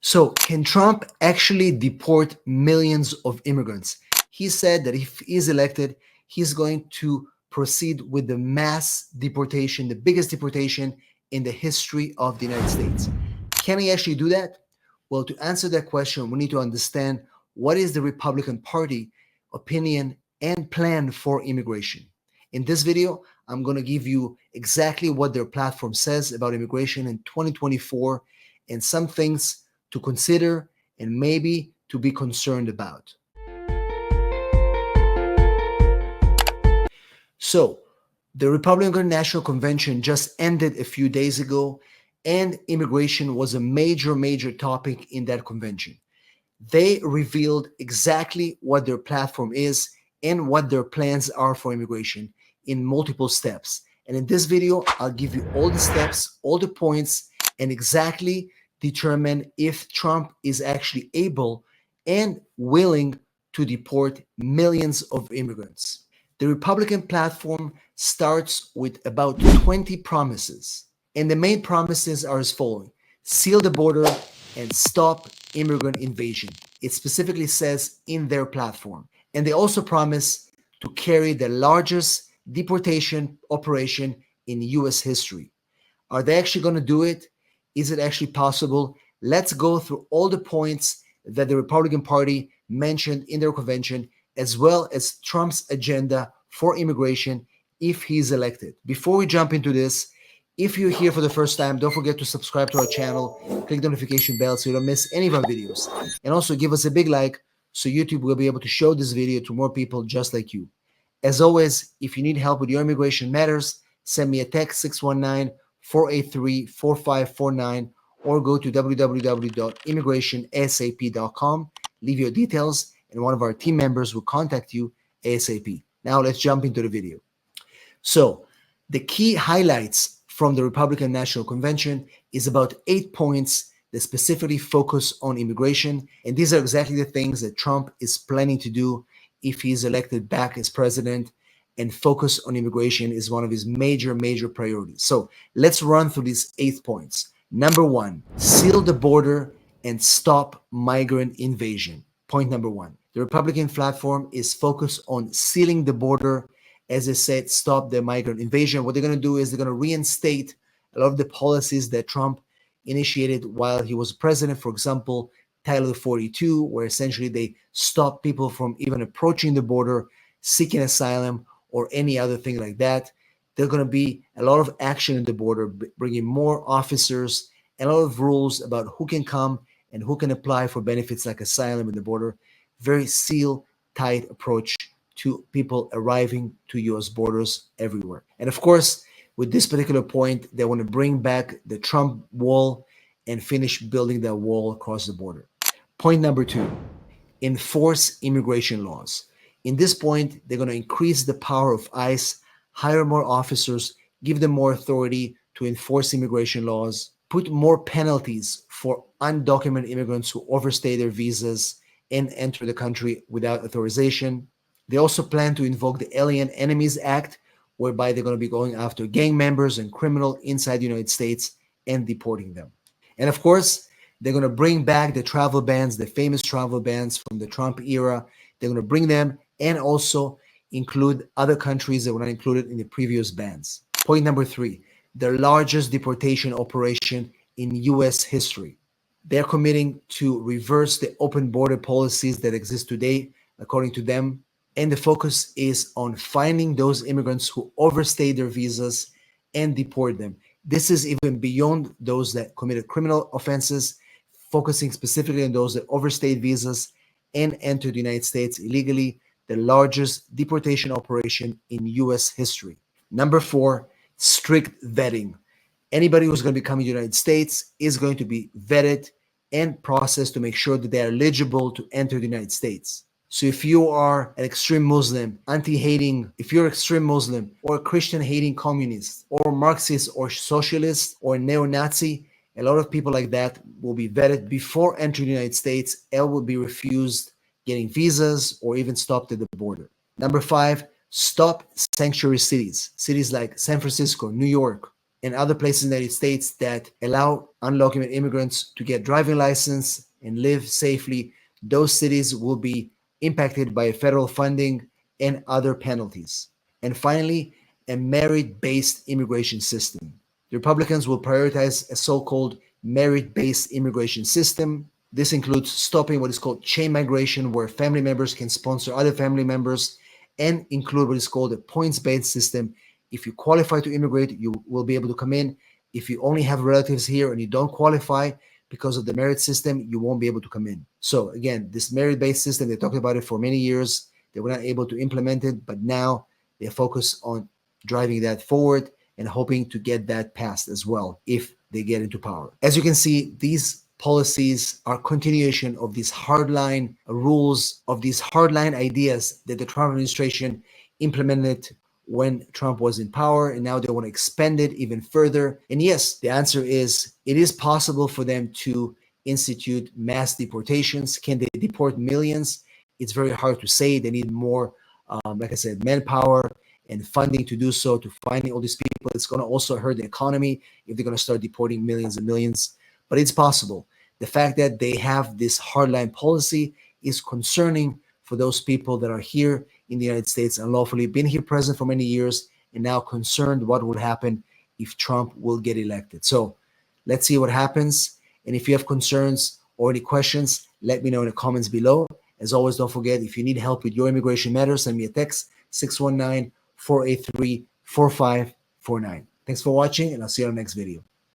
So can Trump actually deport millions of immigrants? He said that if he's elected, he's going to proceed with the mass deportation, the biggest deportation in the history of the United States. Can he actually do that? Well, to answer that question, we need to understand what is the Republican Party opinion and plan for immigration. In this video, I'm going to give you exactly what their platform says about immigration in 2024 and some things to consider and maybe to be concerned about. So, the Republican National Convention just ended a few days ago, and immigration was a major topic in that convention. They revealed exactly what their platform is and what their plans are for immigration in multiple steps. And in this video, I'll give you all the steps, all the points, and exactly determine if Trump is actually able and willing to deport millions of immigrants. The Republican platform starts with about 20 promises, and the main promises are as following: seal the border and stop immigrant invasion. It specifically says in their platform. And they also promise to carry the largest deportation operation in US history. Are they actually going to do it? Is it actually possible? Let's go through all the points that the Republican Party mentioned in their convention, as well as Trump's agenda for immigration if he's elected. Before we jump into this, if you're here for the first time, don't forget to subscribe to our channel, click the notification bell so you don't miss any of our videos, and also give us a big like so YouTube will be able to show this video to more people just like you. As always, if you need help with your immigration matters, send me a text 619-483-4549 or go to www.immigrationasap.com, leave your details, and one of our team members will contact you ASAP. Now let's jump into the video. So the key highlights from the Republican National Convention is about 8 points that specifically focus on immigration. And these are exactly the things that Trump is planning to do if he's elected back as president, and focus on immigration is one of his major priorities. So let's run through these 8 points. Number 1, seal the border and stop migrant invasion. Point number 1. The Republican platform is focused on sealing the border. As I said, stop the migrant invasion. What they're going to do is they're going to reinstate a lot of the policies that Trump initiated while he was president. For example, Title 42, where essentially they stop people from even approaching the border, seeking asylum, or any other thing like that. There's going to be a lot of action at the border, bringing more officers, and a lot of rules about who can come and who can apply for benefits like asylum at the border. Very seal-tight approach to people arriving to U.S. borders everywhere. And of course, with this particular point, they want to bring back the Trump wall and finish building that wall across the border. Point number 2, enforce immigration laws. In this point, they're going to increase the power of ICE, hire more officers, give them more authority to enforce immigration laws, put more penalties for undocumented immigrants who overstay their visas and enter the country without authorization. They also plan to invoke the Alien Enemies Act, whereby they're going to be going after gang members and criminals inside the United States and deporting them. And of course, they're going to bring back the travel bans, the famous travel bans from the Trump era. They're going to bring them and also include other countries that were not included in the previous bans. Point number 3, the largest deportation operation in U.S. history. They're committing to reverse the open border policies that exist today, according to them. And the focus is on finding those immigrants who overstay their visas and deport them. This is even beyond those that committed criminal offenses, focusing specifically on those that overstayed visas and entered the United States illegally, the largest deportation operation in U.S. history. Number 4, strict vetting. Anybody who's going to be coming to the United States is going to be vetted and processed to make sure that they are eligible to enter the United States. So if you are an extreme Muslim, anti-hating, if you're extreme Muslim or Christian-hating communist or Marxist or socialist or neo-Nazi, a lot of people like that will be vetted before entering the United States and will be refused getting visas or even stopped at the border. Number 5, stop sanctuary cities. Cities like San Francisco, New York, and other places in the United States that allow undocumented immigrants to get driving license and live safely, those cities will be impacted by federal funding and other penalties. And finally, a merit-based immigration system. The Republicans will prioritize a so-called merit-based immigration system. This includes stopping what is called chain migration, where family members can sponsor other family members, and include what is called a points-based system. If you qualify to immigrate, you will be able to come in. If you only have relatives here and you don't qualify because of the merit system, you won't be able to come in. So again, this merit-based system, they talked about it for many years. They were not able to implement it, but now they focus on driving that forward and hoping to get that passed as well if they get into power. As you can see, these policies are continuation of these hardline rules, of these hardline ideas that the Trump administration implemented when Trump was in power, and now they want to expand it even further. And yes, the answer is it is possible for them to institute mass deportations. Can they deport millions? It's very hard to say. They need more, like I said, manpower and funding to do so, to finding all these people. It's going to also hurt the economy if they're going to start deporting millions and millions, but it's possible. The fact that they have this hardline policy is concerning for those people that are here in the United States unlawfully, been here present for many years, and now concerned what will happen if Trump will get elected. So let's see what happens. And if you have concerns or any questions, let me know in the comments below. As always, don't forget, if you need help with your immigration matters, send me a text, 619-483-4549. Thanks for watching, and I'll see you on the next video.